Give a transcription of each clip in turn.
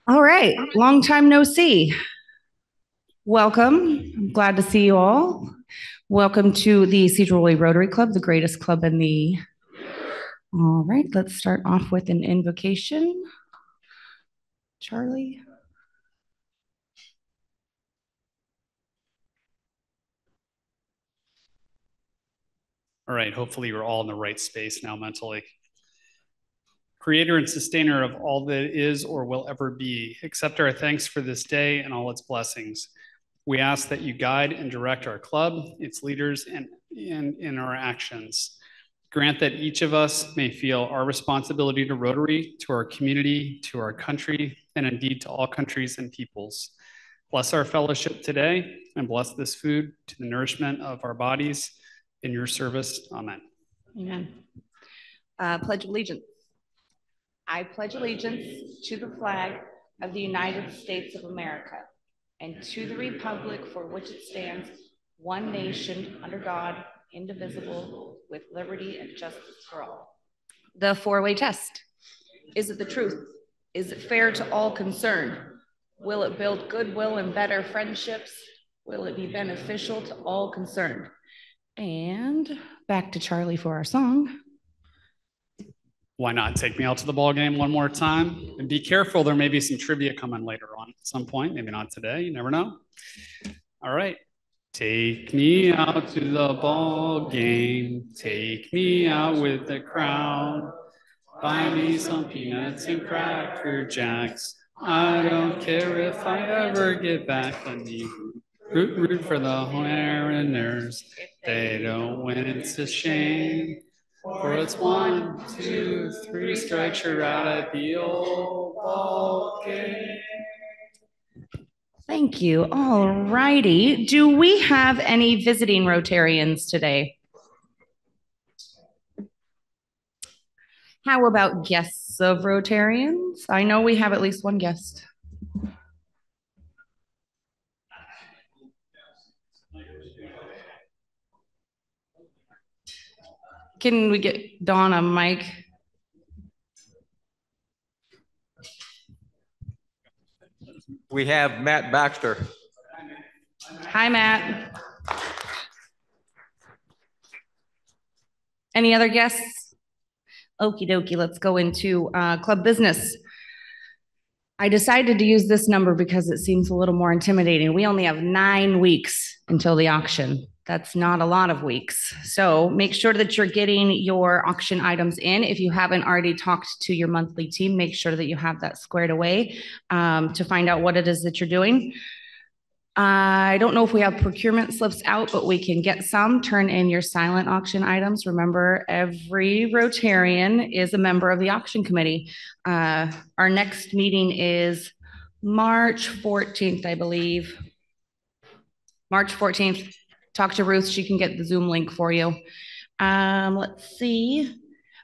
All right, long time no see. Welcome. I'm glad to see you all. Welcome to the Sedro Woolley Rotary Club, the greatest club in the... All right, let's start off with an invocation. Charlie. All right, hopefully you're all in the right space now mentally. Creator and sustainer of all that is or will ever be, accept our thanks for this day and all its blessings. We ask that you guide and direct our club, its leaders, and in our actions. Grant that each of us may feel our responsibility to Rotary, to our community, to our country, and indeed to all countries and peoples. Bless our fellowship today and bless this food to the nourishment of our bodies in your service. Amen. Amen. Pledge allegiance. I pledge allegiance to the flag of the United States of America and to the republic for which it stands, one nation under God, indivisible, with liberty and justice for all. The four-way test. Is it the truth? Is it fair to all concerned? Will it build goodwill and better friendships? Will it be beneficial to all concerned? And back to Charlie for our song. Why not take me out to the ball game one more time? And be careful, there may be some trivia coming later on at some point, maybe not today, you never know. All right. Take me out to the ball game. Take me out with the crowd. Buy me some peanuts and Cracker Jacks. I don't care if I ever get back. Let me root for the Mariners. If they don't win, it's a shame. For it's 1, 2, 3 strikes, you're out at the old ball game. Thank you. All righty. Do we have any visiting Rotarians today? How about guests of Rotarians? I know we have at least one guest. Can we get Dawn a mic? We have Matt Baxter. Hi, Matt. Any other guests? Okie dokie, let's go into club business. I decided to use this number because it seems a little more intimidating. We only have 9 weeks until the auction. That's not a lot of weeks. So make sure that you're getting your auction items in. If you haven't already talked to your monthly team, make sure that you have that squared away to find out what it is that you're doing. I don't know if we have procurement slips out, but we can get some. Turn in your silent auction items. Remember, every Rotarian is a member of the auction committee. Our next meeting is March 14th, I believe. March 14th. Talk to Ruth. She can get the Zoom link for you. Let's see.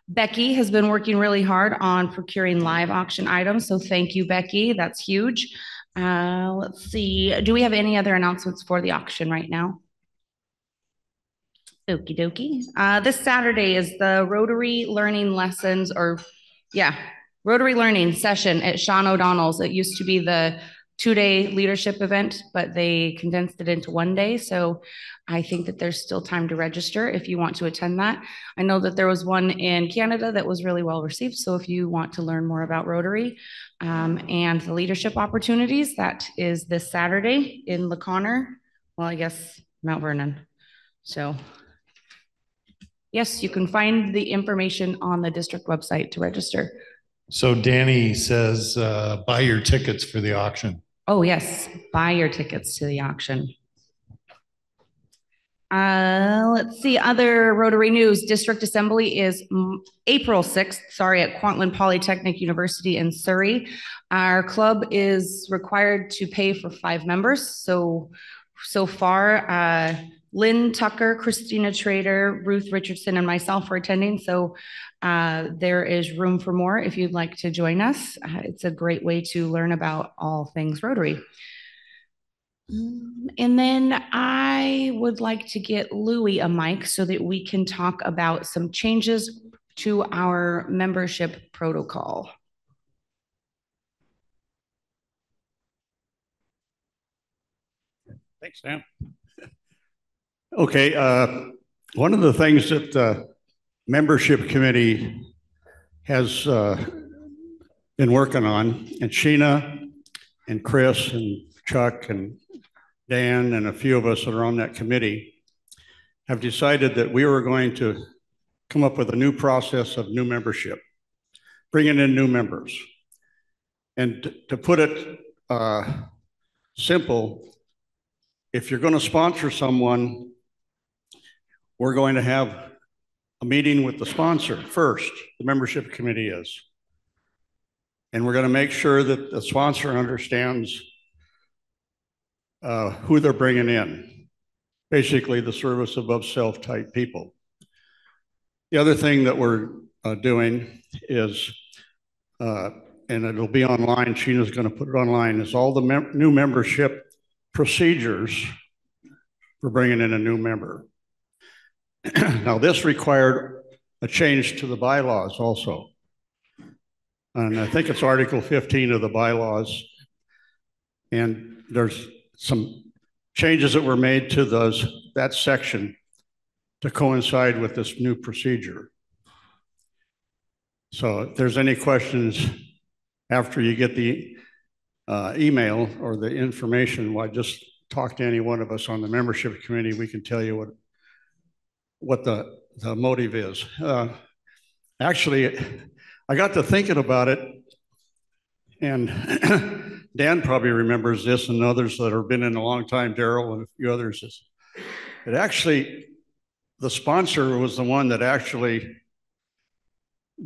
Becky has been working really hard on procuring live auction items. So thank you, Becky. That's huge. Let's see. Do we have any other announcements for the auction right now? Okie dokie. This Saturday is the Rotary Learning Lessons, Rotary Learning session at Sean O'Donnell's. It used to be the 2-day leadership event, but they condensed it into 1 day. So I think that there's still time to register if you want to attend that. I know that there was one in Canada that was really well received. So if you want to learn more about Rotary and the leadership opportunities, that is this Saturday in LaConner. Well, I guess Mount Vernon. So yes, you can find the information on the district website to register. So Danny says, buy your tickets for the auction. Oh yes, buy your tickets to the auction. Let's see, other Rotary news. District Assembly is April 6th, at Kwantlen Polytechnic University in Surrey. Our club is required to pay for 5 members. So far, Lynn Tucker, Christina Trader, Ruth Richardson, and myself are attending. So there is room for more if you'd like to join us. It's a great way to learn about all things Rotary. And then I would like to get Louie a mic so that we can talk about some changes to our membership protocol. Thanks, Sam. Okay, one of the things that the membership committee has been working on, and Sheena and Chris and Chuck and Dan and a few of us that are on that committee have decided that we were going to come up with a new process of new membership, bringing in new members. And to put it simple, if you're going to sponsor someone, we're going to have a meeting with the sponsor first, the membership committee is. And we're going to make sure that the sponsor understands who they're bringing in, basically the service above self type people. The other thing that we're doing is, and it'll be online, Sheena's going to put it online, is all the new membership procedures for bringing in a new member. Now, this required a change to the bylaws also. And I think it's Article 15 of the bylaws. And there's some changes that were made to that section to coincide with this new procedure. So if there's any questions after you get the email or the information, why just talk to any one of us on the membership committee. We can tell you what the motive is. Actually, I got to thinking about it, and Dan probably remembers this, and others that have been in a long time, Daryl and a few others. It actually, the sponsor was the one that actually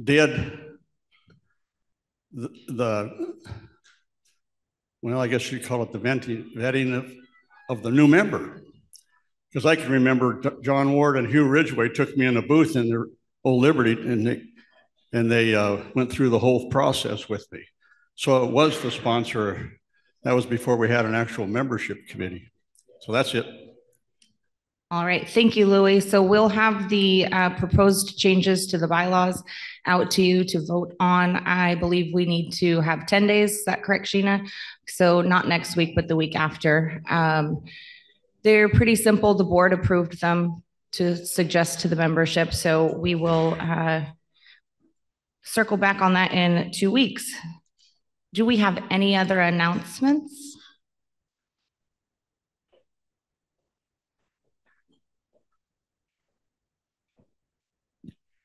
did well, I guess you'd call it the vetting of the new member. Because I can remember John Ward and Hugh Ridgway took me in a booth in their Old Liberty, and they went through the whole process with me. So it was the sponsor. That was before we had an actual membership committee. So that's it. All right, thank you, Louie. So we'll have the proposed changes to the bylaws out to you to vote on. I believe we need to have 10 days. Is that correct, Sheena? So not next week, but the week after. They're pretty simple. The board approved them to suggest to the membership. So we will circle back on that in 2 weeks. Do we have any other announcements?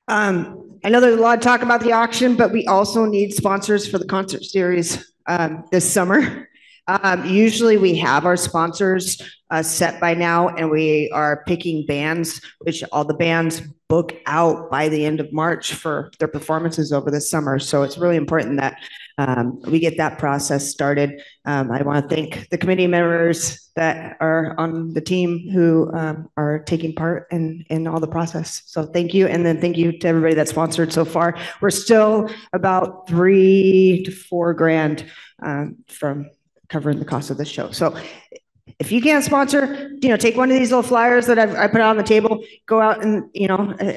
I know there's a lot of talk about the auction, but we also need sponsors for the concert series this summer. Usually we have our sponsors set by now, and we are picking bands, which all the bands book out by the end of March for their performances over the summer. So it's really important that we get that process started. I want to thank the committee members that are on the team who are taking part in all the process. So thank you. And then thank you to everybody that sponsored so far. We're still about $3 to $4 grand from covering the cost of the show. So if you can't sponsor, take one of these little flyers that I put on the table, go out and,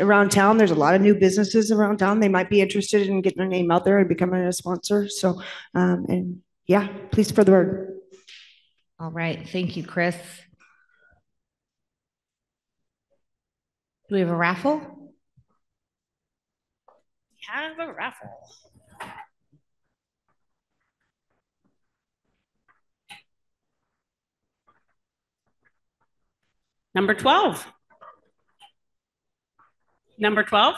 around town. There's a lot of new businesses around town. They might be interested in getting their name out there and becoming a sponsor. So, and yeah, please spread the word. All right. Thank you, Chris. Do we have a raffle? We have a raffle. Number 12. Number 12.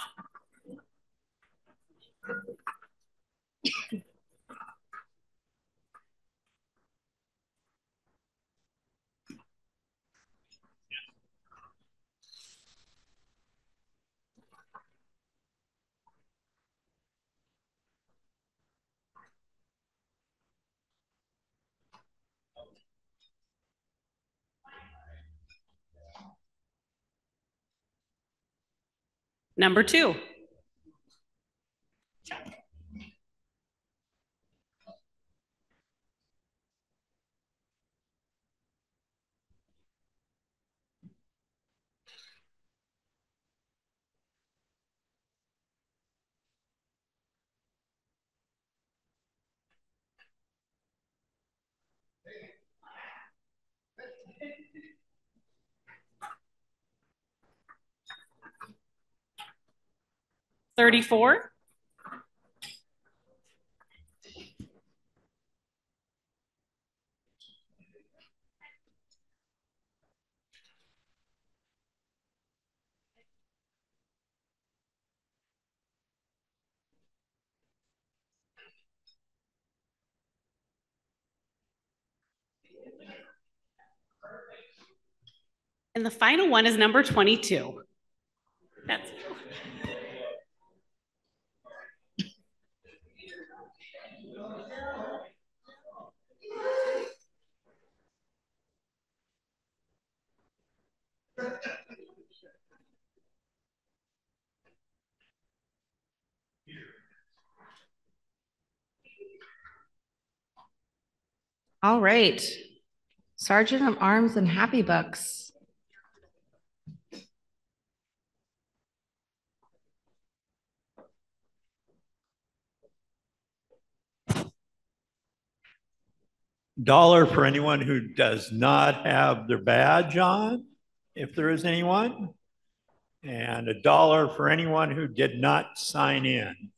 Number 2. 34. And the final one is number 22. That's All right. Sergeant of Arms and Happy Bucks. $1 for anyone who does not have their badge on, if there is anyone, and $1 for anyone who did not sign in.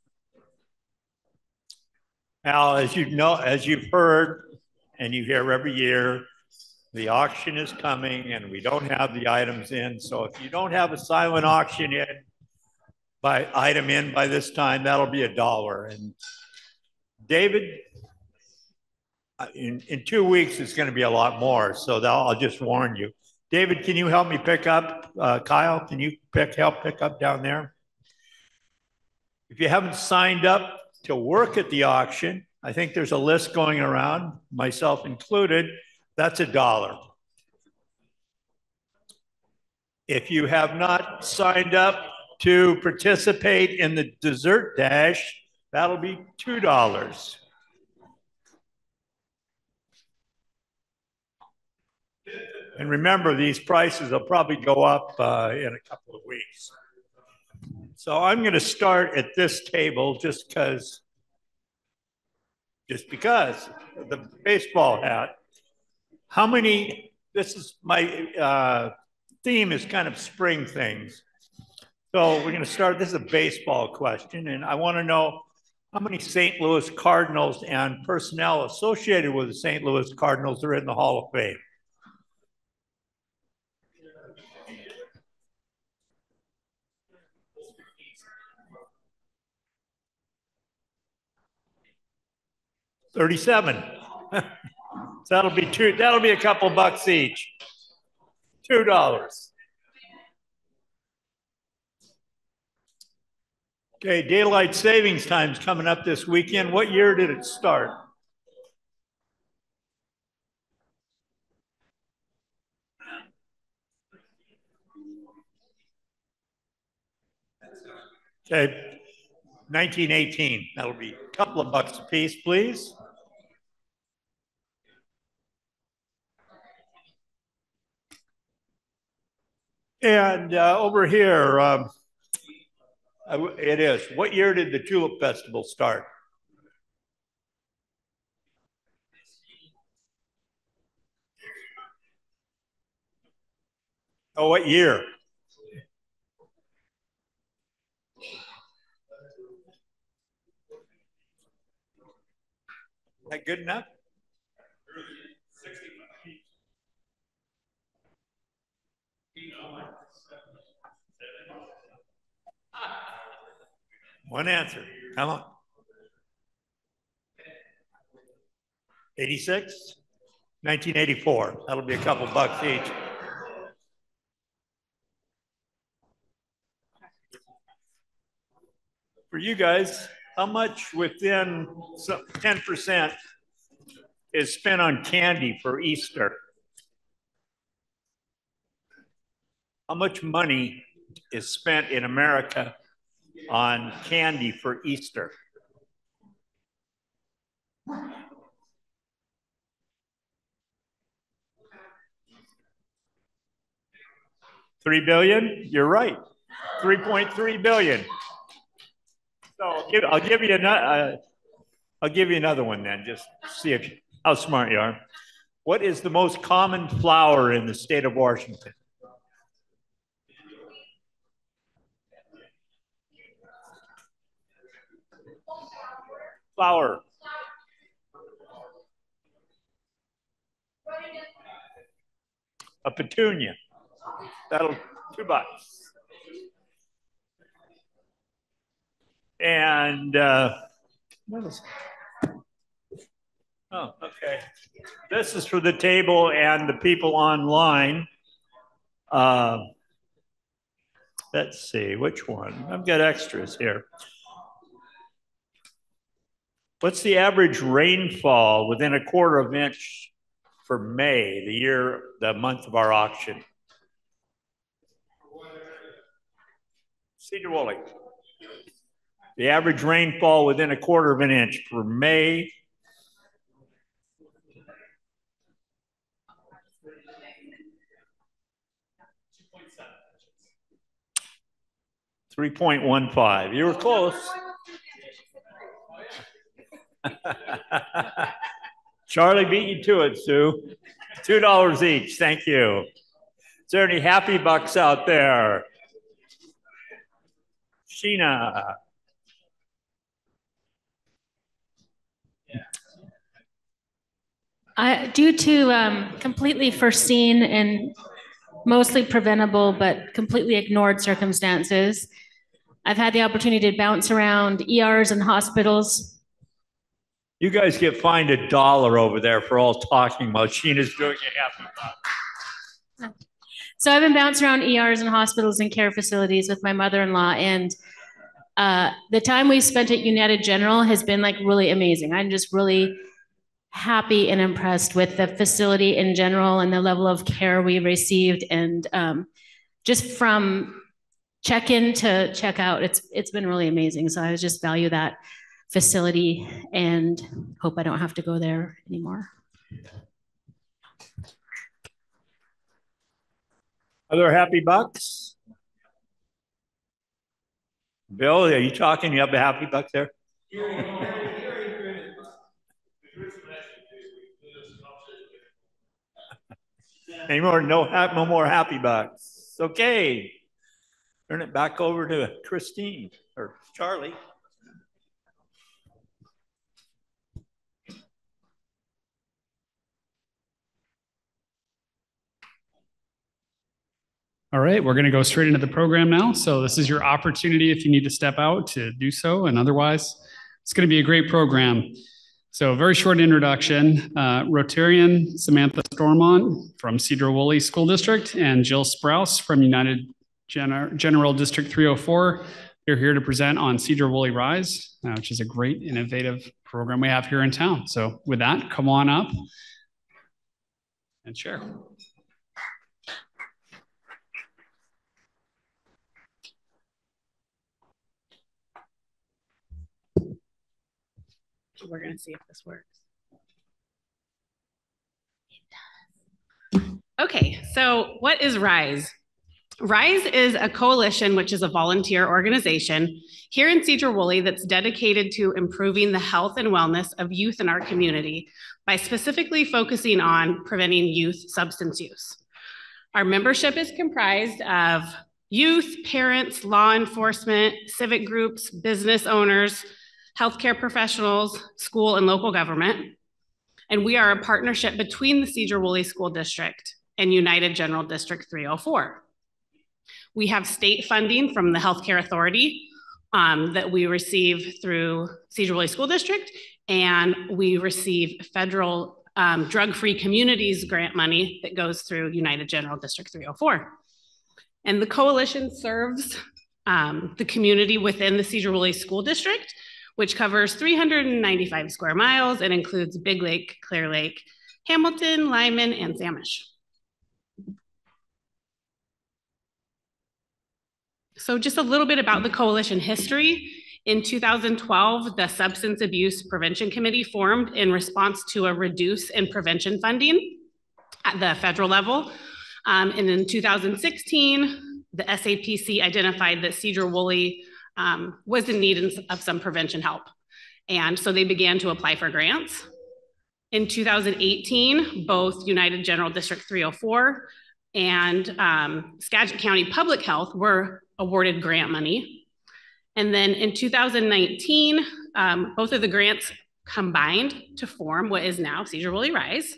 Now, as you know, as you've heard, and you hear every year, the auction is coming and we don't have the items in. So if you don't have a silent auction item in by this time, that'll be $1. And David, in 2 weeks, it's going to be a lot more. So I'll just warn you. David, can you help me pick up? Kyle, can you help pick up down there? If you haven't signed up to work at the auction, I think there's a list going around, myself included, that's $1. If you have not signed up to participate in the dessert dash, that'll be $2. And remember, these prices will probably go up in a couple of weeks. So I'm going to start at this table just because of the baseball hat. How many, this is my theme is kind of spring things. So we're going to start, this is a baseball question, and I want to know how many St. Louis Cardinals and personnel associated with the St. Louis Cardinals are in the Hall of Fame. $37. So that'll be a couple bucks each. $2. Okay, daylight savings time's coming up this weekend. What year did it start? Okay, 1918. That'll be a couple of bucks a piece, please. And over here, it is. What year did the Tulip Festival start? Oh, what year? Is that good enough? One answer. Come on. 86? 1984. That'll be a couple bucks each. For you guys, how much within 10% is spent on candy for Easter? How much money is spent in America on candy for Easter? $3 billion? You're right. 3.3 billion. So I'll give you another one then, just see how smart you are. What is the most common flower in the state of Washington? Flower. A petunia. That'll $2. And what is it? Oh, okay. This is for the table and the people online. Let's see, which one? I've got extras here. What's the average rainfall within a quarter of an inch for May, the month of our auction? Sedro Woolley. The average rainfall within a quarter of an inch for May. $3.15. You were close. Charlie beat you to it, Sue. $2 each. Thank you. Is there any happy bucks out there? Sheena. Due to completely foreseen and mostly preventable but completely ignored circumstances, I've had the opportunity to bounce around ERs and hospitals. You guys get fined $1 over there for all talking while Sheena's doing a happy buck. So I've been bouncing around ERs and hospitals and care facilities with my mother-in-law, and the time we spent at United General has been like really amazing. I'm just really happy and impressed with the facility in general and the level of care we received, and just from check-in to check-out, it's been really amazing. So I just value that facility and hope I don't have to go there anymore. Other happy bucks? Bill, are you talking? You have the happy bucks there? Any more? No more happy bucks. Okay. Turn it back over to Christine or Charlie. All right, we're going to go straight into the program now. So this is your opportunity if you need to step out to do so, and otherwise, it's going to be a great program. So a very short introduction. Rotarian Samantha Sormont from Sedro Woolley School District and Jill Sprouce from United General District 304. They're here to present on Sedro Woolley Rise, which is a great innovative program we have here in town. So with that, come on up and share. We're going to see if this works. Okay, so what is RISE? RISE is a coalition, which is a volunteer organization here in Sedro Woolley that's dedicated to improving the health and wellness of youth in our community by specifically focusing on preventing youth substance use. Our membership is comprised of youth, parents, law enforcement, civic groups, business owners, healthcare professionals, school and local government. And we are a partnership between the Sedro Woolley School District and United General District 304. We have state funding from the Healthcare Authority that we receive through Sedro Woolley School District, and we receive federal drug-free communities grant money that goes through United General District 304. And the coalition serves the community within the Sedro Woolley School District, which covers 395 square miles and includes Big Lake, Clear Lake, Hamilton, Lyman, and Samish. So just a little bit about the coalition history. In 2012, the Substance Abuse Prevention Committee formed in response to a reduce in prevention funding at the federal level. And in 2016, the SAPC identified that Sedro Woolley was in need of some prevention help. And so they began to apply for grants. In 2018, both United General District 304 and Skagit County Public Health were awarded grant money. And then in 2019, Both of the grants combined to form what is now Sedro Woolley Rise.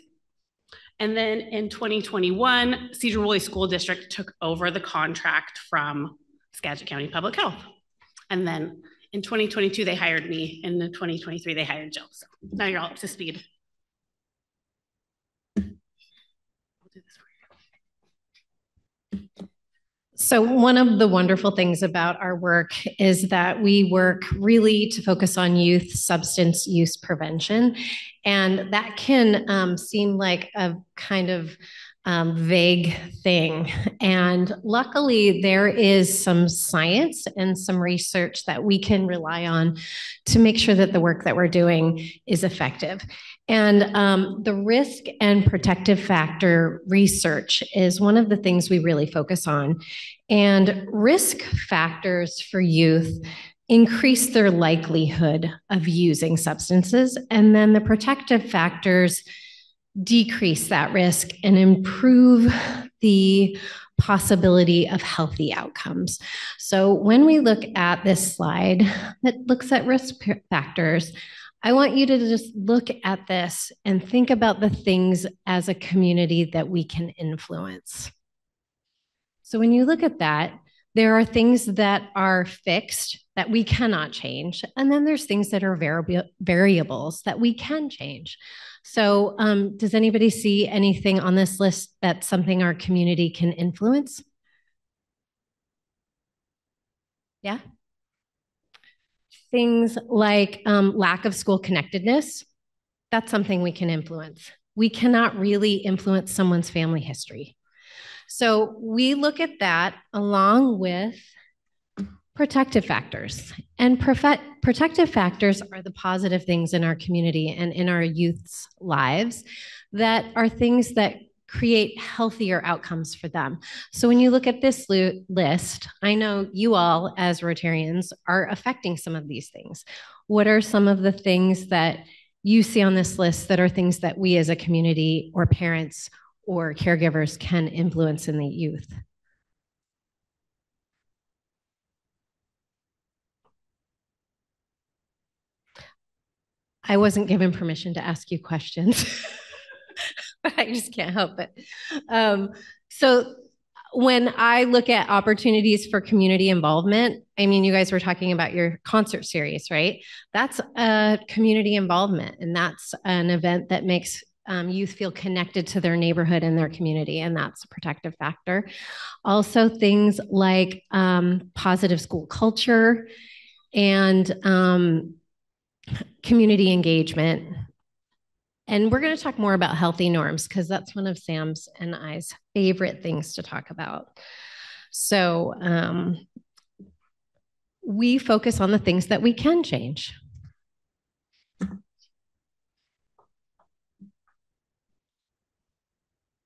And then in 2021, Sedro Woolley School District took over the contract from Skagit County Public Health. And then in 2022, they hired me. And in 2023, they hired Jill. So now you're all up to speed. So one of the wonderful things about our work is that we work really to focus on youth substance use prevention. And that can seem like a kind of vague thing. And luckily, there is some science and some research that we can rely on to make sure that the work that we're doing is effective. And the risk and protective factor research is one of the things we really focus on. And risk factors for youth increase their likelihood of using substances, and then the protective factors decrease that risk and improve the possibility of healthy outcomes. So when we look at this slide that looks at risk factors, I want you to just look at this and think about the things as a community that we can influence. So when you look at that, there are things that are fixed that we cannot change. And then there's things that are variables that we can change. So does anybody see anything on this list that's something our community can influence? Yeah? Things like lack of school connectedness, that's something we can influence. We cannot really influence someone's family history. So we look at that along with protective factors. And protective factors are the positive things in our community and in our youth's lives that are things that create healthier outcomes for them. So when you look at this list, I know you all as Rotarians are affecting some of these things. What are some of the things that you see on this list that are things that we as a community or parents or caregivers can influence in the youth? I wasn't given permission to ask you questions, but I just can't help it. So when I look at opportunities for community involvement, I mean, you guys were talking about your concert series, right? That's a community involvement, and that's an event that makes youth feel connected to their neighborhood and their community, and that's a protective factor. Also, things like positive school culture and community engagement. And we're going to talk more about healthy norms because that's one of Sam's and I's favorite things to talk about. So we focus on the things that we can change.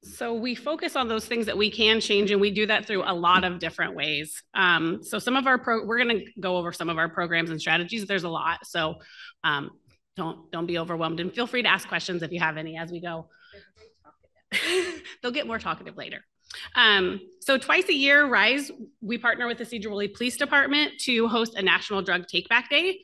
So we focus on those things that we can change, and we do that through a lot of different ways. So some of our we're going to go over some of our programs and strategies. There's a lot, so don't be overwhelmed, and feel free to ask questions if you have any as we go. They'll get more talkative later. So twice a year, RISE, we partner with the Sedro Woolley Police Department to host a National Drug Take Back Day.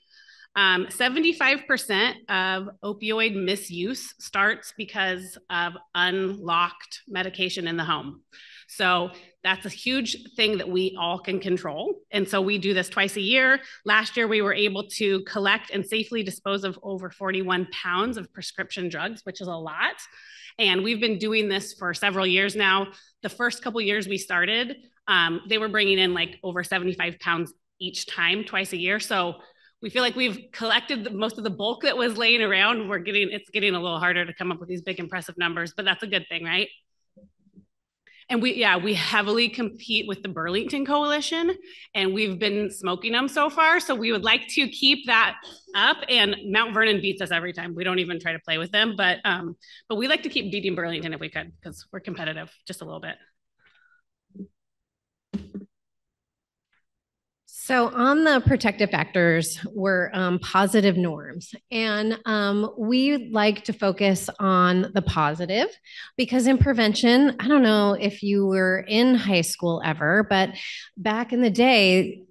75% of opioid misuse starts because of unlocked medication in the home. So that's a huge thing that we all can control. And so we do this twice a year. Last year, we were able to collect and safely dispose of over 41 pounds of prescription drugs, which is a lot. And we've been doing this for several years now. The first couple years we started, they were bringing in like over 75 pounds each time, twice a year. So we feel like we've collected most of the bulk that was laying around. It's getting a little harder to come up with these big, impressive numbers, but that's a good thing, right? And we heavily compete with the Burlington Coalition, and we've been smoking them so far. So we would like to keep that up, and Mount Vernon beats us every time. We don't even try to play with them, but we like to keep beating Burlington if we could, because we're competitive just a little bit. So on the protective factors were positive norms, and we like to focus on the positive because in prevention, I don't know if you were in high school ever, but back in the day,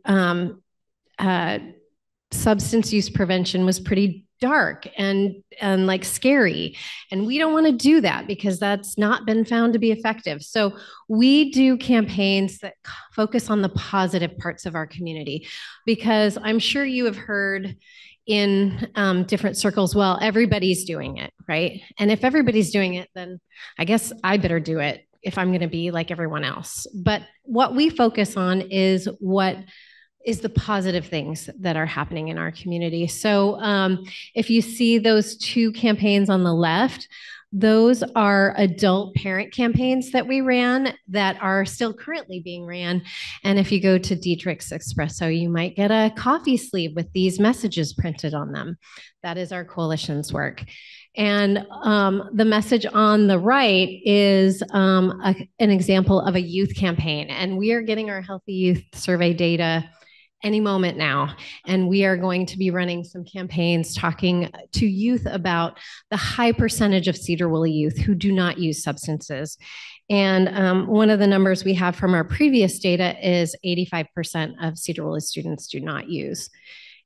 substance use prevention was pretty dark and like scary. And we don't want to do that because that's not been found to be effective. So we do campaigns that focus on the positive parts of our community, because I'm sure you have heard in different circles, well, everybody's doing it, right? And if everybody's doing it, then I guess I better do it if I'm going to be like everyone else. But what we focus on is what is the positive things that are happening in our community. So if you see those two campaigns on the left, those are adult parent campaigns that we ran that are still currently being ran. And if you go to Dietrich's Espresso, you might get a coffee sleeve with these messages printed on them. That is our coalition's work. And the message on the right is an example of a youth campaign. And we are getting our Healthy Youth Survey data any moment now. And we are going to be running some campaigns talking to youth about the high percentage of Sedro Woolley youth who do not use substances. And one of the numbers we have from our previous data is 85% of Sedro Woolley students do not use.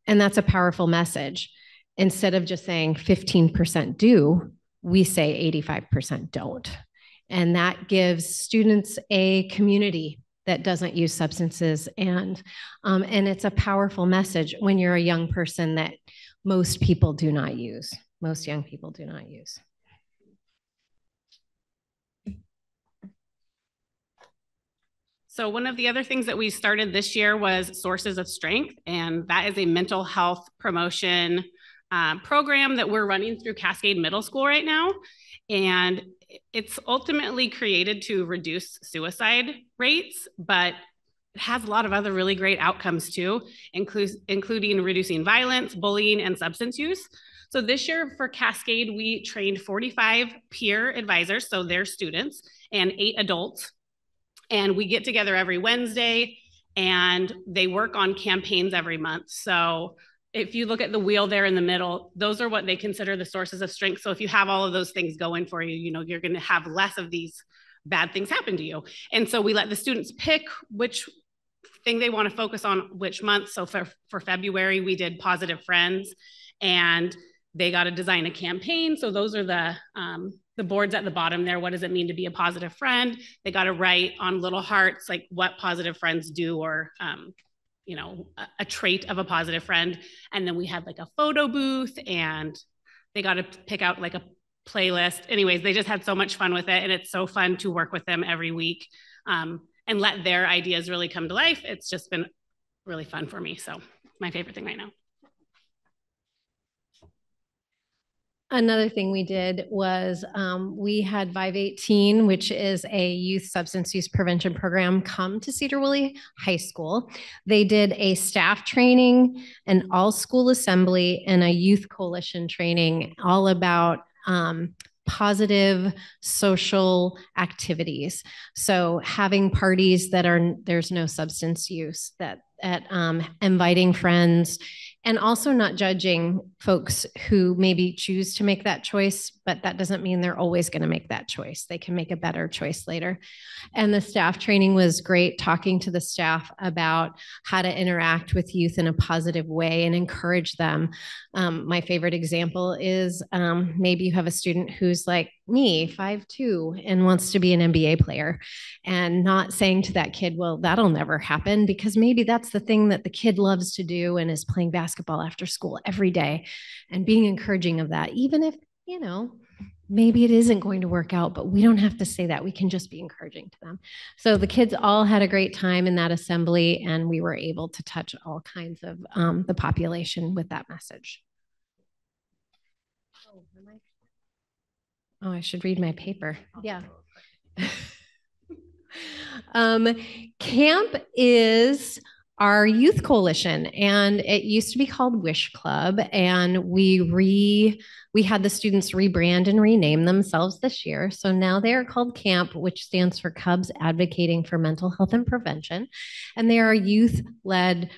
And that's a powerful message. Instead of just saying 15% do, we say 85% don't. And that gives students a community that doesn't use substances. And it's a powerful message when you're a young person that most people do not use. Most young people do not use. So one of the other things that we started this year was Sources of Strength, and that is a mental health promotion program that we're running through Cascade Middle School right now. And it's ultimately created to reduce suicide rates, but it has a lot of other really great outcomes too, including reducing violence, bullying, and substance use. So this year for Cascade, we trained 45 peer advisors, so they're students, and 8 adults. And we get together every Wednesday and they work on campaigns every month. So if you look at the wheel there in the middle, those are what they consider the sources of strength. So if you have all of those things going for you, you know, you're going to have less of these bad things happen to you. And so we let the students pick which thing they want to focus on which month. So for February, we did Positive Friends, and they got to design a campaign. So those are the boards at the bottom there. What does it mean to be a positive friend? They got to write on little hearts, like what positive friends do, or you know, a trait of a positive friend. And then we had like a photo booth, and they got to pick out like a playlist. Anyways, they just had so much fun with it. And it's so fun to work with them every week and let their ideas really come to life. It's just been really fun for me. So my favorite thing right now. Another thing we did was we had Vive 18, which is a youth substance use prevention program, come to Sedro Woolley High School. They did a staff training, an all-school assembly, and a youth coalition training all about positive social activities. So having parties that there's no substance use, that inviting friends, and also not judging folks who maybe choose to make that choice, but that doesn't mean they're always going to make that choice. They can make a better choice later. And the staff training was great, talking to the staff about how to interact with youth in a positive way and encourage them. My favorite example is maybe you have a student who's like me, 5'2", and wants to be an NBA player, and not saying to that kid, well, that'll never happen, because maybe that's the thing that the kid loves to do and is playing basketball after school every day, and being encouraging of that, even if, you know, maybe it isn't going to work out, but we don't have to say that. We can just be encouraging to them. So the kids all had a great time in that assembly, and we were able to touch all kinds of the population with that message. Oh, I should read my paper. Yeah. CAMP is our youth coalition, and it used to be called Wish Club, and we had the students rebrand and rename themselves this year. So now they are called CAMP, which stands for Cubs Advocating for Mental Health and Prevention. And they are a youth-led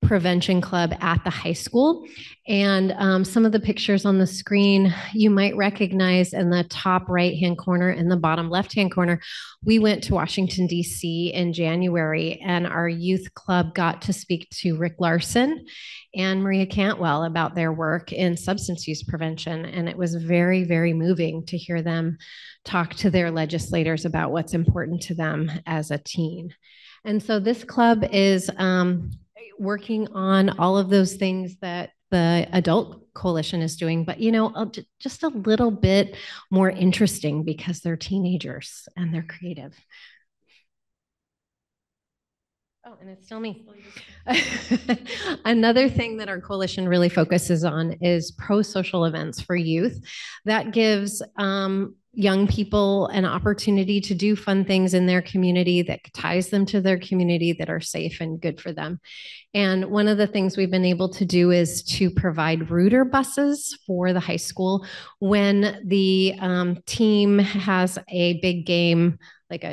prevention club at the high school. And some of the pictures on the screen you might recognize in the top right-hand corner and the bottom left-hand corner. We went to Washington, D.C. in January, and our youth club got to speak to Rick Larson and Maria Cantwell about their work in substance use prevention. And it was very, very moving to hear them talk to their legislators about what's important to them as a teen. And so this club is working on all of those things that the adult coalition is doing, but just a little bit more interesting because they're teenagers and they're creative. Oh, and it's still me. Another thing that our coalition really focuses on is pro-social events for youth. That gives young people an opportunity to do fun things in their community that ties them to their community, that are safe and good for them. And one of the things we've been able to do is to provide router buses for the high school when the team has a big game, like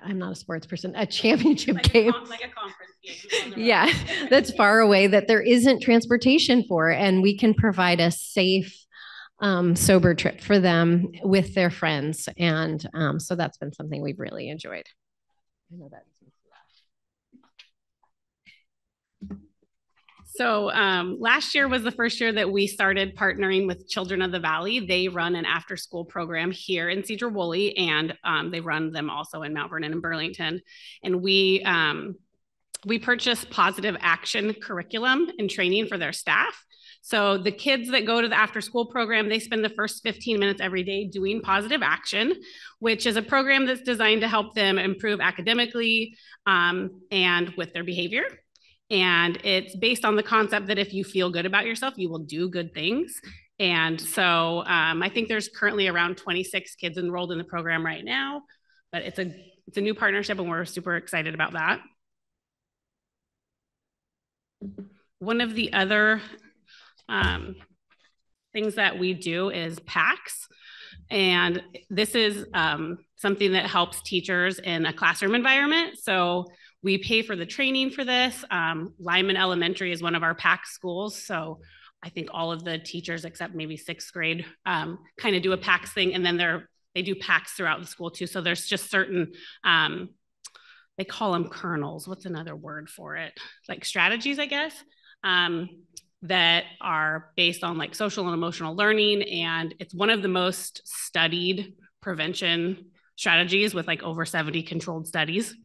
I'm not a sports person, a championship game. Like a conference game. Yeah, that's far away that there isn't transportation for, and we can provide a safe, sober trip for them with their friends. And so that's been something we've really enjoyed. I know that. So last year was the first year that we started partnering with Children of the Valley. They run an after-school program here in Sedro Woolley, and they run them also in Mount Vernon and Burlington. And we purchased positive action curriculum and training for their staff. So the kids that go to the after-school program, they spend the first 15 minutes every day doing positive action, which is a program that's designed to help them improve academically and with their behavior. And it's based on the concept that if you feel good about yourself, you will do good things. And so I think there's currently around 26 kids enrolled in the program right now, but it's a new partnership and we're super excited about that. One of the other things that we do is PACs. And this is something that helps teachers in a classroom environment. So we pay for the training for this. Lyman Elementary is one of our PAC schools. So I think all of the teachers except maybe sixth grade kind of do a PACs thing, and then they do PACs throughout the school too. So there's just certain, they call them kernels. What's another word for it? Like strategies, I guess, that are based on like social and emotional learning. And it's one of the most studied prevention strategies with like over 70 controlled studies.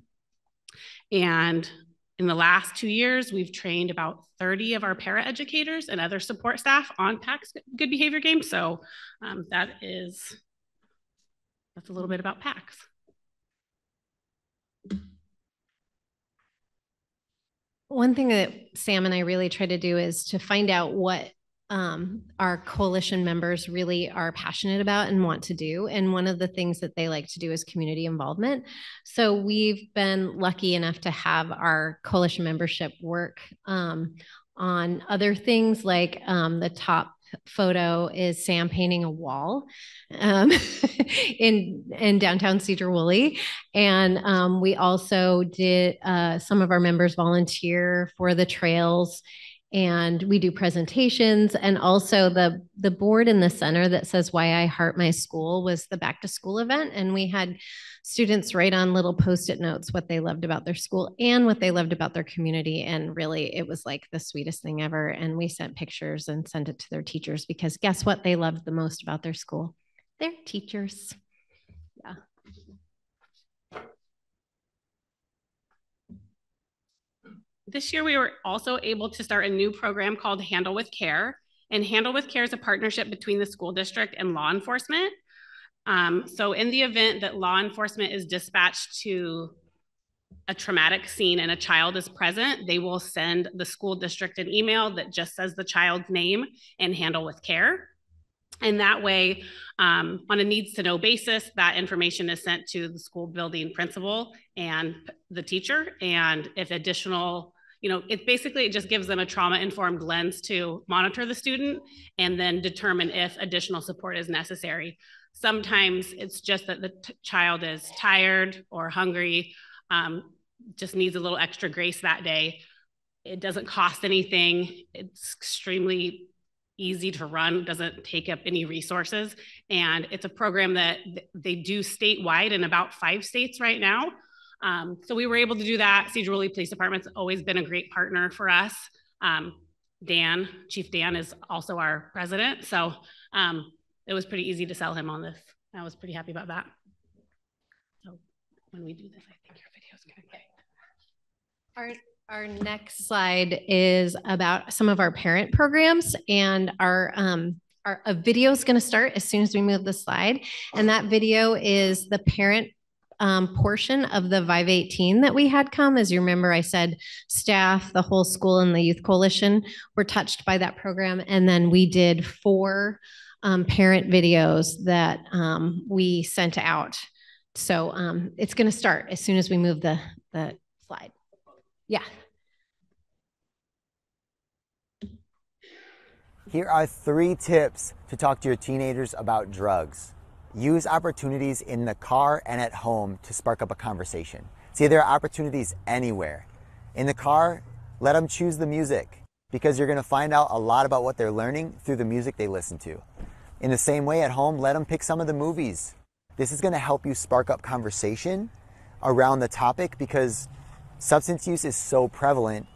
And in the last 2 years, we've trained about 30 of our paraeducators and other support staff on PAC's good behavior games. So that's a little bit about PACs. One thing that Sam and I really try to do is to find out what our coalition members really are passionate about and want to do. And one of the things that they like to do is community involvement. So we've been lucky enough to have our coalition membership work on other things, like the top photo is Sam painting a wall in downtown Sedro Woolley. And we also did, some of our members volunteer for the trails, and we do presentations. And also the board in the center that says "Why I Heart My School" was the back to school event. And we had students write on little Post-it notes what they loved about their school and what they loved about their community. And really, it was like the sweetest thing ever. And we sent pictures and sent it to their teachers, because guess what they loved the most about their school? Their teachers. Yeah. This year, we were also able to start a new program called Handle with Care. And Handle with Care is a partnership between the school district and law enforcement. So in the event that law enforcement is dispatched to a traumatic scene and a child is present, they will send the school district an email that just says the child's name and Handle with Care. And that way, on a needs to know basis, that information is sent to the school building principal and the teacher. And if additional, it just gives them a trauma-informed lens to monitor the student and then determine if additional support is necessary. Sometimes it's just that the child is tired or hungry, just needs a little extra grace that day. It doesn't cost anything. It's extremely easy to run, doesn't take up any resources. And it's a program that they do statewide in about 5 states right now. So we were able to do that. Sedro Woolley Police Department's always been a great partner for us. Chief Dan is also our president. So it was pretty easy to sell him on this. I was pretty happy about that. So when we do this, I think your video is gonna get. Our next slide is about some of our parent programs, and a video is going to start as soon as we move the slide. And that video is the parent portion of the Vive 18 that we had come. As you remember, I said staff, the whole school, and the Youth Coalition were touched by that program. And then we did 4 parent videos that we sent out. So it's going to start as soon as we move the slide. Yeah. Here are 3 tips to talk to your teenagers about drugs. Use opportunities in the car and at home to spark up a conversation. See, there are opportunities anywhere. In the car, let them choose the music, because you're going to find out a lot about what they're learning through the music they listen to. In the same way, at home, let them pick some of the movies. This is going to help you spark up conversation around the topic, because substance use is so prevalent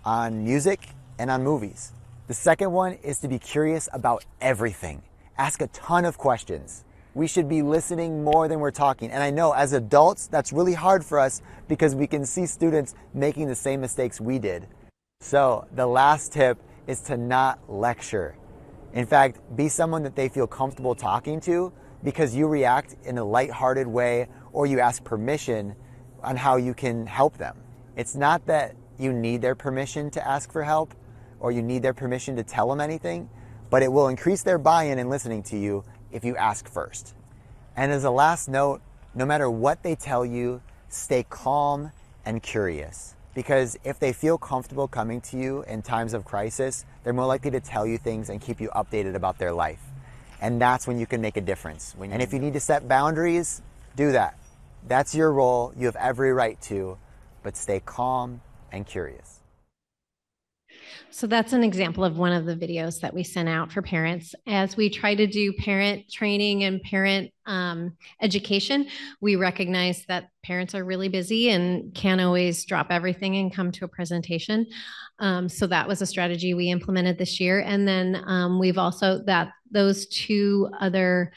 on music and on movies. The second one is to be curious about everything. Ask a ton of questions. We should be listening more than we're talking. And I know as adults, that's really hard for us because we can see students making the same mistakes we did. So the last tip is to not lecture. In fact, be someone that they feel comfortable talking to, because you react in a lighthearted way or you ask permission on how you can help them. It's not that you need their permission to ask for help or you need their permission to tell them anything, but it will increase their buy-in in listening to you if you ask first. And as a last note, no matter what they tell you, stay calm and curious. Because if they feel comfortable coming to you in times of crisis, they're more likely to tell you things and keep you updated about their life. And that's when you can make a difference. And if you need to set boundaries, do that. That's your role. You have every right to, but stay calm and curious. So that's an example of one of the videos that we sent out for parents. As we try to do parent training and parent education, we recognize that parents are really busy and can't always drop everything and come to a presentation. So that was a strategy we implemented this year. And then we've also, those 2 other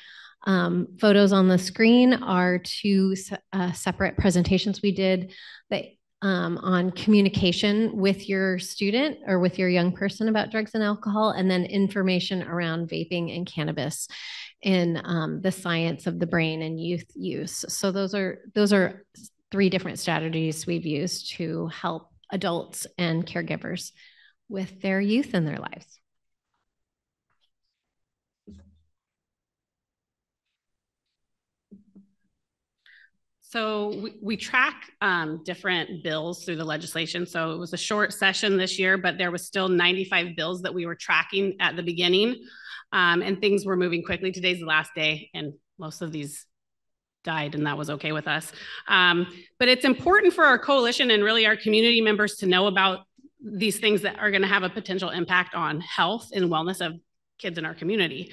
photos on the screen are 2 separate presentations we did that on communication with your student or with your young person about drugs and alcohol, and then information around vaping and cannabis in the science of the brain and youth use. So those are 3 different strategies we've used to help adults and caregivers with their youth in their lives. So we track different bills through the legislation. So it was a short session this year, but there was still 95 bills that we were tracking at the beginning, and things were moving quickly. Today's the last day, and most of these died, and that was okay with us. But it's important for our coalition and really our community members to know about these things that are going to have a potential impact on health and wellness of kids in our community.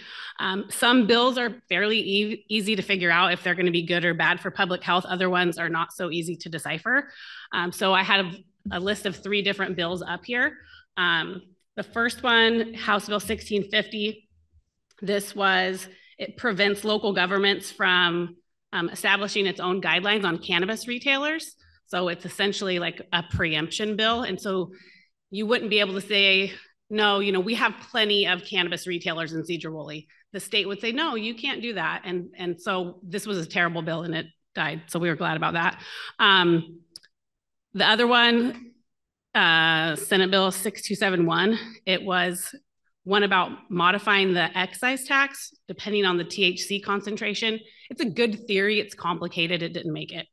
Some bills are fairly easy to figure out if they're going to be good or bad for public health. Other ones are not so easy to decipher. So I had a list of 3 different bills up here. The first one, House Bill 1650. It prevents local governments from establishing its own guidelines on cannabis retailers. So it's essentially like a preemption bill. And so you wouldn't be able to say, no, we have plenty of cannabis retailers in Sedro Woolley. The state would say, no, you can't do that. And so this was a terrible bill and it died. So we were glad about that. The other one, Senate Bill 6271, it was one about modifying the excise tax depending on the THC concentration. It's a good theory. It's complicated. It didn't make it.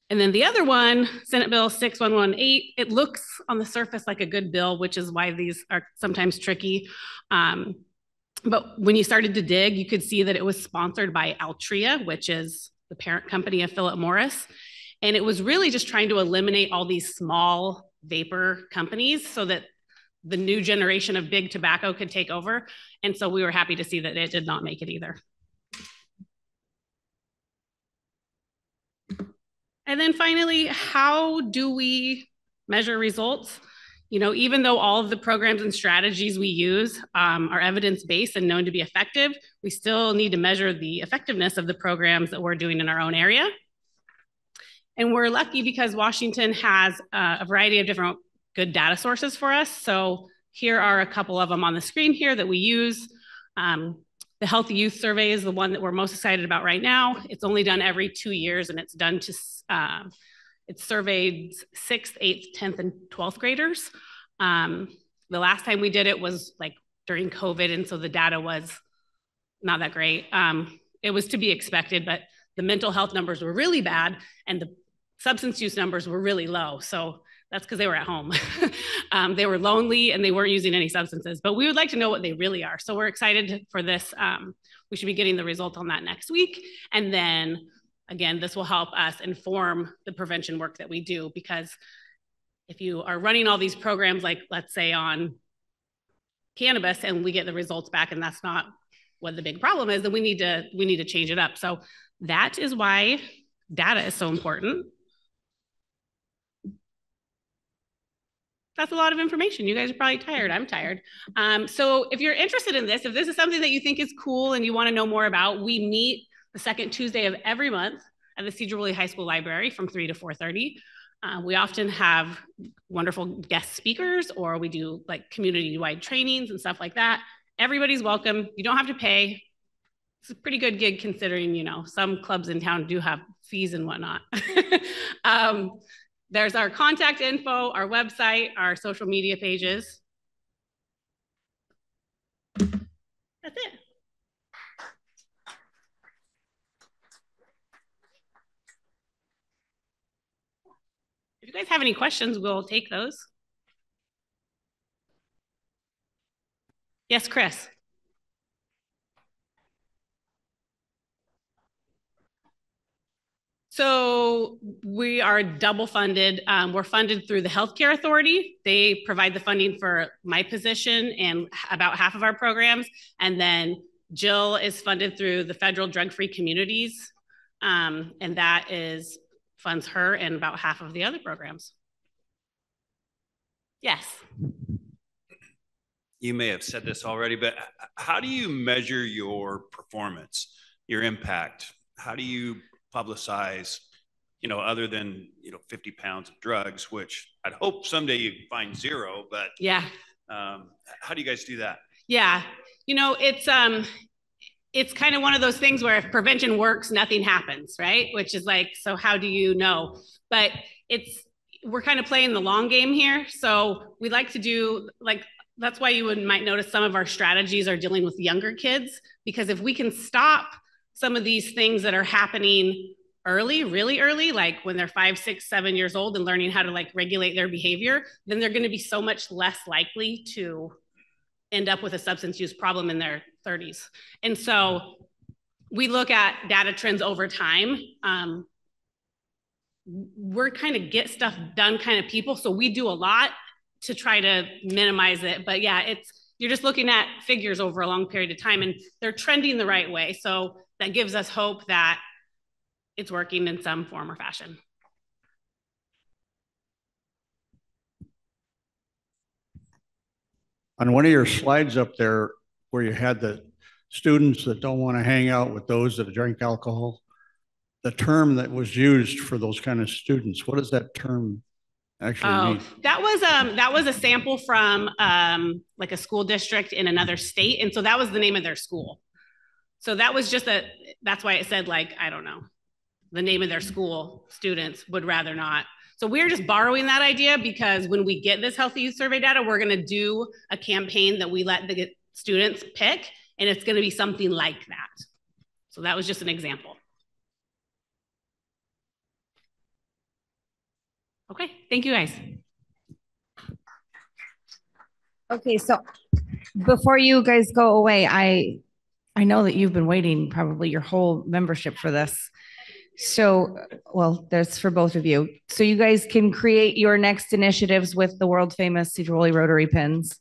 And then the other one, Senate Bill 6118, it looks on the surface like a good bill, which is why these are sometimes tricky. But when you started to dig, you could see that it was sponsored by Altria, which is the parent company of Philip Morris. And it was really just trying to eliminate all these small vapor companies so that the new generation of big tobacco could take over. And so we were happy to see that it did not make it either. And then finally, how do we measure results? You know, even though all of the programs and strategies we use are evidence-based and known to be effective, we still need to measure the effectiveness of the programs that we're doing in our own area. And we're lucky because Washington has a variety of different good data sources for us. So here are a couple of them on the screen here that we use. The Healthy Youth Survey is the one that we're most excited about right now. It's only done every 2 years, and it's done to, it's surveyed 6th, 8th, 10th, and 12th graders. The last time we did it was like during COVID, and so the data was not that great. It was to be expected, but the mental health numbers were really bad, and the substance use numbers were really low. So that's because they were at home. They were lonely and they weren't using any substances, but we would like to know what they really are. So we're excited for this. We should be getting the result on that next week. And then again, this will help us inform the prevention work that we do, because if you are running all these programs, like let's say on cannabis, and we get the results back and that's not what the big problem is, then we need to change it up. So that is why data is so important. That's a lot of information. You guys are probably tired. I'm tired. So if you're interested in this, if this is something that you think is cool and you want to know more about, we meet the second Tuesday of every month at the Sedro Woolley High School Library from 3 to 4:30. We often have wonderful guest speakers, or we do like community-wide trainings and stuff like that. Everybody's welcome. You don't have to pay. It's a pretty good gig considering, you know, some clubs in town do have fees and whatnot. There's our contact info, our website, our social media pages. That's it. If you guys have any questions, we'll take those. Yes, Chris. So we are double funded. We're funded through the Healthcare Authority. They provide the funding for my position and about half of our programs. And then Jill is funded through the Federal Drug-Free Communities. And that funds her and about half of the other programs. Yes. You may have said this already, but how do you measure your performance, your impact? How do you publicize, you know, other than, you know, 50 pounds of drugs, which I'd hope someday you can find 0, but yeah. How do you guys do that? Yeah, you know, it's kind of one of those things where if prevention works, nothing happens, right? Which is like, so how do you know? But we're kind of playing the long game here. So we like to do that's why you might notice some of our strategies are dealing with younger kids, because if we can stop some of these things that are happening early, really early, like when they're 5, 6, 7 years old and learning how to like regulate their behavior, then they're going to be so much less likely to end up with a substance use problem in their 30s. And so we look at data trends over time. We're kind of get stuff done kind of people. So we do a lot to try to minimize it. But yeah, you're just looking at figures over a long period of time and they're trending the right way. So that gives us hope that it's working in some form or fashion. On one of your slides up there where you had the students that don't want to hang out with those that drink alcohol, the term that was used for those kind of students, what does that term actually mean? That was a sample from like a school district in another state. And so that was the name of their school. So that was just that's why it said like, I don't know, the name of their school. Students would rather not. So we're just borrowing that idea because when we get this healthy youth survey data, we're going to do a campaign that we let the students pick, and it's going to be something like that. So that was just an example. Okay, thank you guys. Okay, so before you guys go away, I know that you've been waiting probably your whole membership for this. So, well, that's for both of you. So you guys can create your next initiatives with the world famous Sedro Woolley Rotary pins.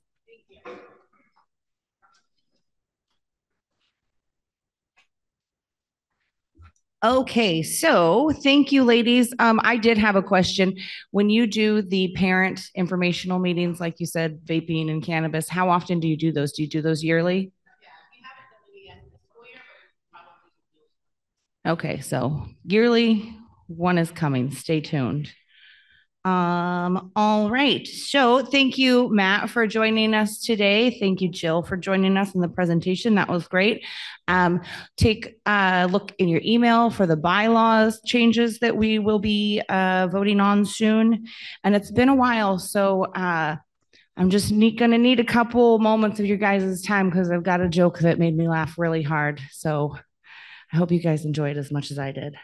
Okay, so thank you, ladies. I did have a question. When you do the parent informational meetings, like you said, vaping and cannabis, how often do you do those? Do you do those yearly? Okay, so yearly one is coming. Stay tuned. All right. So thank you, Matt, for joining us today. Thank you, Jill, for joining us in the presentation. That was great. Take a look in your email for the bylaws changes that we will be voting on soon. And it's been a while, so I'm just gonna need a couple moments of your guys' time because I've got a joke that made me laugh really hard. So I hope you guys enjoyed as much as I did.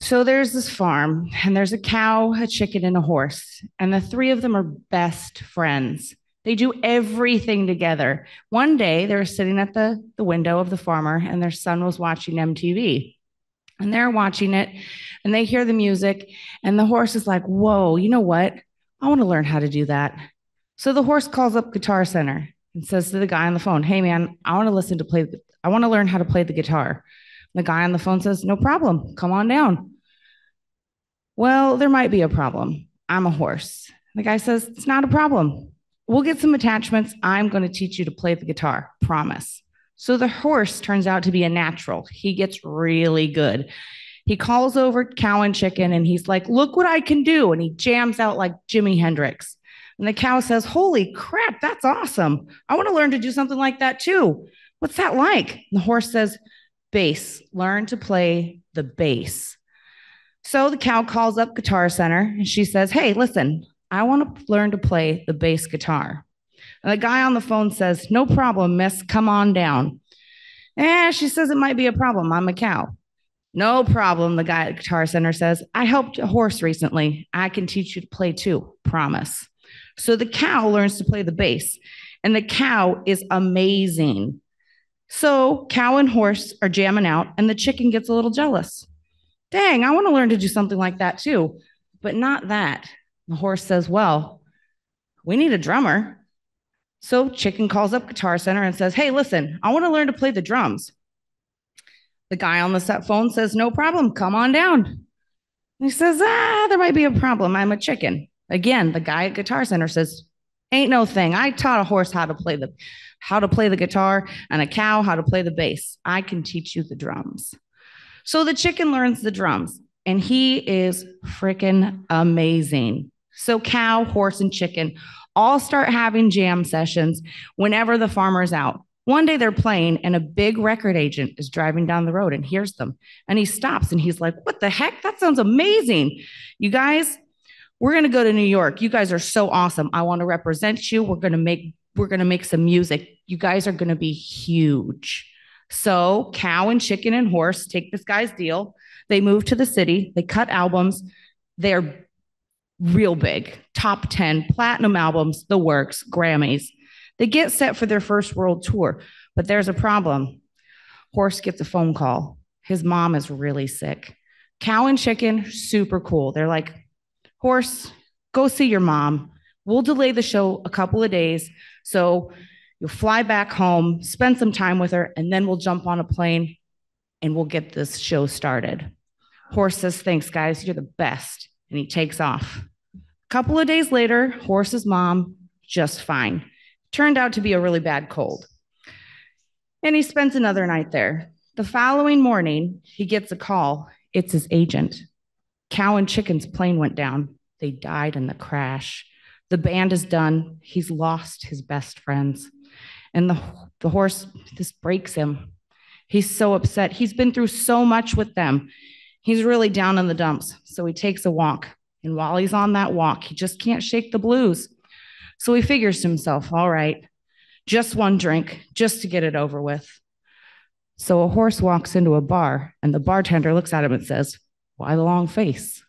So there's this farm, and there's a cow, a chicken, and a horse, and the three of them are best friends. They do everything together. One day, they were sitting at the window of the farmer, and their son was watching MTV. And they're watching it, and they hear the music, and the horse is like, whoa, you know what? I want to learn how to do that. So the horse calls up Guitar Center and says to the guy on the phone, hey, man, I want to learn how to play the guitar. The guy on the phone says, no problem, come on down. Well, there might be a problem. I'm a horse. The guy says, it's not a problem. We'll get some attachments. I'm going to teach you to play the guitar, promise. So the horse turns out to be a natural. He gets really good. He calls over cow and chicken and he's like, look what I can do. And he jams out like Jimi Hendrix. And the cow says, holy crap, that's awesome. I want to learn to do something like that too. What's that like? And the horse says, bass, learn to play the bass. So the cow calls up Guitar Center and she says, hey, listen, I want to learn to play the bass guitar. And the guy on the phone says, no problem, miss, come on down. She says it might be a problem. I'm a cow. No problem, the guy at Guitar Center says. I helped a horse recently. I can teach you to play too, promise. So the cow learns to play the bass, and the cow is amazing. So cow and horse are jamming out, and the chicken gets a little jealous. Dang, I want to learn to do something like that too, but not that. The horse says, well, we need a drummer. So chicken calls up Guitar Center and says, hey, listen, I want to learn to play the drums. The guy on the set phone says, no problem, come on down. And he says, there might be a problem. I'm a chicken. Again, the guy at Guitar Center says, ain't no thing. I taught a horse how to play the guitar and a cow how to play the bass. I can teach you the drums. So the chicken learns the drums, and he is freaking amazing. So cow, horse, and chicken all start having jam sessions whenever the farmer's out. One day they're playing, and a big record agent is driving down the road and hears them. And he stops, and he's like, what the heck? That sounds amazing. You guys, we're going to go to New York. You guys are so awesome. I want to represent you. We're going to make some music. You guys are going to be huge. So cow and chicken and horse take this guy's deal. They move to the city. They cut albums. They're real big, top 10 platinum albums, the works, Grammys. They get set for their first world tour, but there's a problem. Horse gets a phone call. His mom is really sick. Cow and chicken, super cool. They're like, horse, go see your mom. We'll delay the show a couple of days. So you'll fly back home, spend some time with her, and then we'll jump on a plane and we'll get this show started. Horse says, thanks, guys. You're the best. And he takes off. A couple of days later, Horse's mom, just fine. Turned out to be a really bad cold. And he spends another night there. The following morning, he gets a call. It's his agent. Cow and chicken's plane went down. They died in the crash. The band is done. He's lost his best friends. And the horse, this breaks him. He's so upset. He's been through so much with them. He's really down in the dumps. So he takes a walk. And while he's on that walk, he just can't shake the blues. So he figures to himself, all right, just one drink, just to get it over with. So a horse walks into a bar, and the bartender looks at him and says, why the long face?